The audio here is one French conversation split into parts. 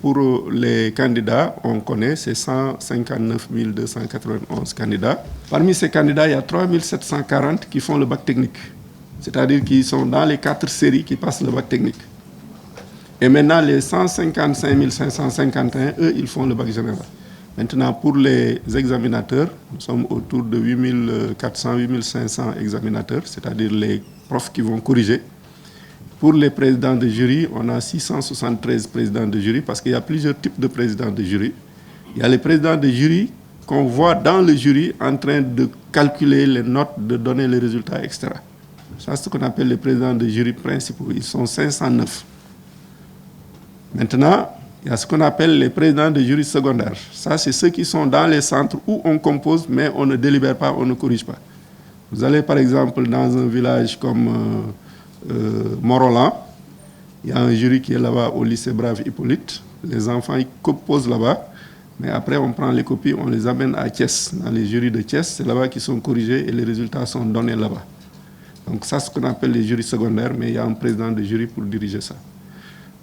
pour les candidats, on connaît, c'est 159 291 candidats. Parmi ces candidats, il y a 3 740 qui font le bac technique, c'est-à-dire qui sont dans les 4 séries qui passent le bac technique. Et maintenant, les 155 551, eux, ils font le bac général. Maintenant, pour les examinateurs, nous sommes autour de 8 400, 8 500 examinateurs, c'est-à-dire les profs qui vont corriger. Pour les présidents de jury, on a 673 présidents de jury parce qu'il y a plusieurs types de présidents de jury. Il y a les présidents de jury qu'on voit dans le jury en train de calculer les notes, de donner les résultats, etc. Ça, c'est ce qu'on appelle les présidents de jury principaux. Ils sont 509. Maintenant, il y a ce qu'on appelle les présidents de jury secondaires. Ça, c'est ceux qui sont dans les centres où on compose, mais on ne délibère pas, on ne corrige pas. Vous allez, par exemple, dans un village comme Morolan, il y a un jury qui est là-bas au lycée Brave Hippolyte. Les enfants, ils composent là-bas, mais après, on prend les copies, on les amène à Thiès. Dans les jurys de Thiès, c'est là-bas qu'ils sont corrigés et les résultats sont donnés là-bas. Donc ça, c'est ce qu'on appelle les jurys secondaires, mais il y a un président de jury pour diriger ça.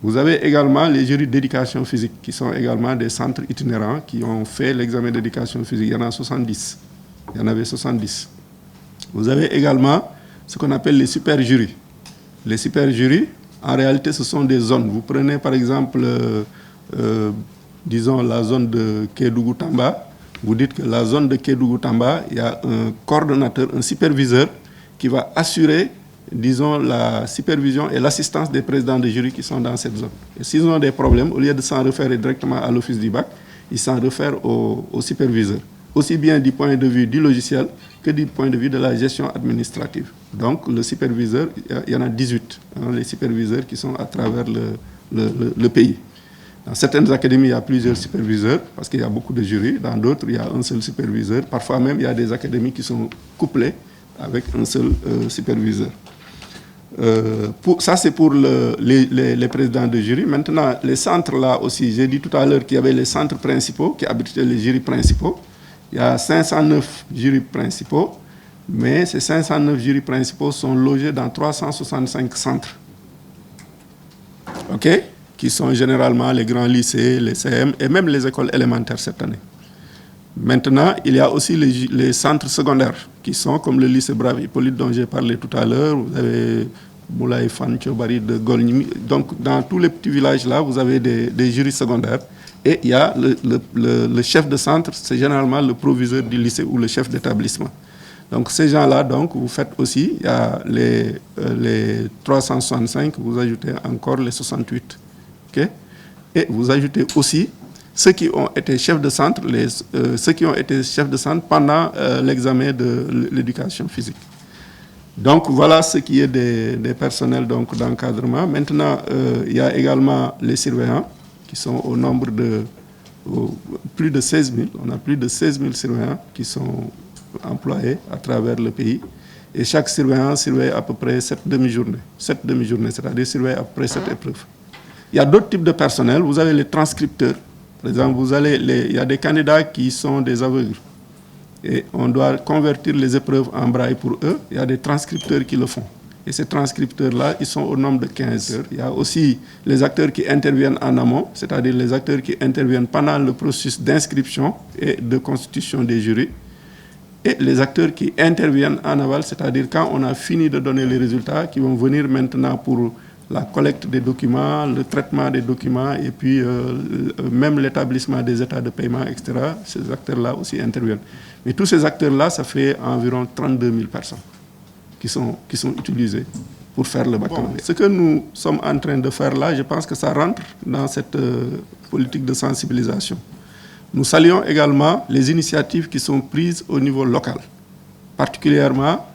Vous avez également les jurys d'éducation physique, qui sont également des centres itinérants qui ont fait l'examen d'éducation physique. Il y en a 70. Il y en avait 70. Vous avez également ce qu'on appelle les super jurys. Les super jurys, en réalité, ce sont des zones. Vous prenez par exemple, disons, la zone de Kédougou-Tamba. Vous dites que la zone de Kédougou-Tamba, il y a un coordonnateur, un superviseur qui va assurer, disons, la supervision et l'assistance des présidents de jury qui sont dans cette zone. Et s'ils ont des problèmes, au lieu de s'en référer directement à l'office du bac, ils s'en réfèrent au superviseur, aussi bien du point de vue du logiciel que du point de vue de la gestion administrative. Donc, le superviseur, il y en a 18, les superviseurs qui sont à travers le pays. Dans certaines académies, il y a plusieurs superviseurs, parce qu'il y a beaucoup de jurys. Dans d'autres, il y a un seul superviseur. Parfois même, il y a des académies qui sont couplées avec un seul superviseur. Ça, c'est pour les présidents de jury. Maintenant, les centres, là aussi, j'ai dit tout à l'heure qu'il y avait les centres principaux qui abritaient les jurys principaux. Il y a 509 jurys principaux, mais ces 509 jurys principaux sont logés dans 365 centres, OK, qui sont généralement les grands lycées, les CM et même les écoles élémentaires cette année. Maintenant, il y a aussi les centres secondaires qui sont comme le lycée Brave Hippolyte dont j'ai parlé tout à l'heure. Vous avez Moulay Fan Tchobari de Golnimi. Donc, dans tous les petits villages là, vous avez des jurys secondaires. Et il y a le chef de centre, c'est généralement le proviseur du lycée ou le chef d'établissement. Donc, ces gens-là, donc, vous faites aussi, il y a les 365, vous ajoutez encore les 68. OK? Et vous ajoutez aussi ceux qui ont été chefs de centre, ceux qui ont été chefs de centre pendant l'examen de l'éducation physique. Donc, voilà ce qui est des personnels d'encadrement. Maintenant, il y a également les surveillants qui sont au nombre de plus de 16 000. On a plus de 16 000 surveillants qui sont employés à travers le pays. Et chaque surveillant surveille à peu près 7 demi-journées. 7 demi-journées, c'est-à-dire surveille à peu près 7 épreuves. Il y a d'autres types de personnel. Vous avez les transcripteurs. Par exemple, il y a des candidats qui sont des aveugles. Et on doit convertir les épreuves en braille pour eux. Il y a des transcripteurs qui le font. Et ces transcripteurs-là, ils sont au nombre de 15 heures. Il y a aussi les acteurs qui interviennent en amont, c'est-à-dire les acteurs qui interviennent pendant le processus d'inscription et de constitution des jurys. Et les acteurs qui interviennent en aval, c'est-à-dire quand on a fini de donner les résultats, qui vont venir maintenant pour la collecte des documents, le traitement des documents et puis même l'établissement des états de paiement, etc. Ces acteurs-là aussi interviennent. Mais tous ces acteurs-là, ça fait environ 32 000 personnes qui sont utilisées pour faire le baccalauréat. Ce que nous sommes en train de faire là, je pense que ça rentre dans cette politique de sensibilisation. Nous saluons également les initiatives qui sont prises au niveau local, particulièrement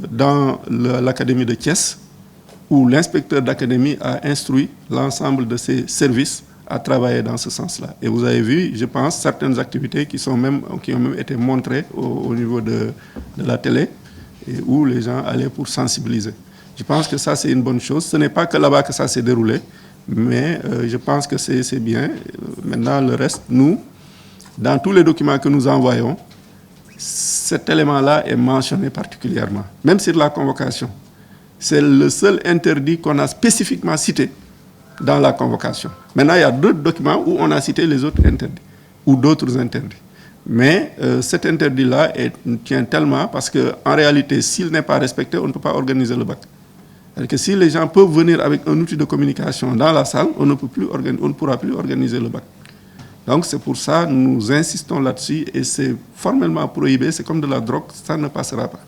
dans l'académie de Thiès, où l'inspecteur d'académie a instruit l'ensemble de ses services à travailler dans ce sens-là. Et vous avez vu, je pense, certaines activités qui ont même été montrées au niveau de la télé, et où les gens allaient pour sensibiliser. Je pense que ça, c'est une bonne chose. Ce n'est pas que là-bas que ça s'est déroulé, mais je pense que c'est bien. Maintenant, le reste, nous, dans tous les documents que nous envoyons, cet élément-là est mentionné particulièrement, même sur la convocation. C'est le seul interdit qu'on a spécifiquement cité dans la convocation. Maintenant, il y a d'autres documents où on a cité les autres interdits, ou d'autres interdits. Mais cet interdit-là tient tellement parce qu'en réalité, s'il n'est pas respecté, on ne peut pas organiser le bac. C'est-à-dire que si les gens peuvent venir avec un outil de communication dans la salle, on ne pourra plus organiser le bac. Donc c'est pour ça que nous insistons là-dessus et c'est formellement prohibé, c'est comme de la drogue, ça ne passera pas.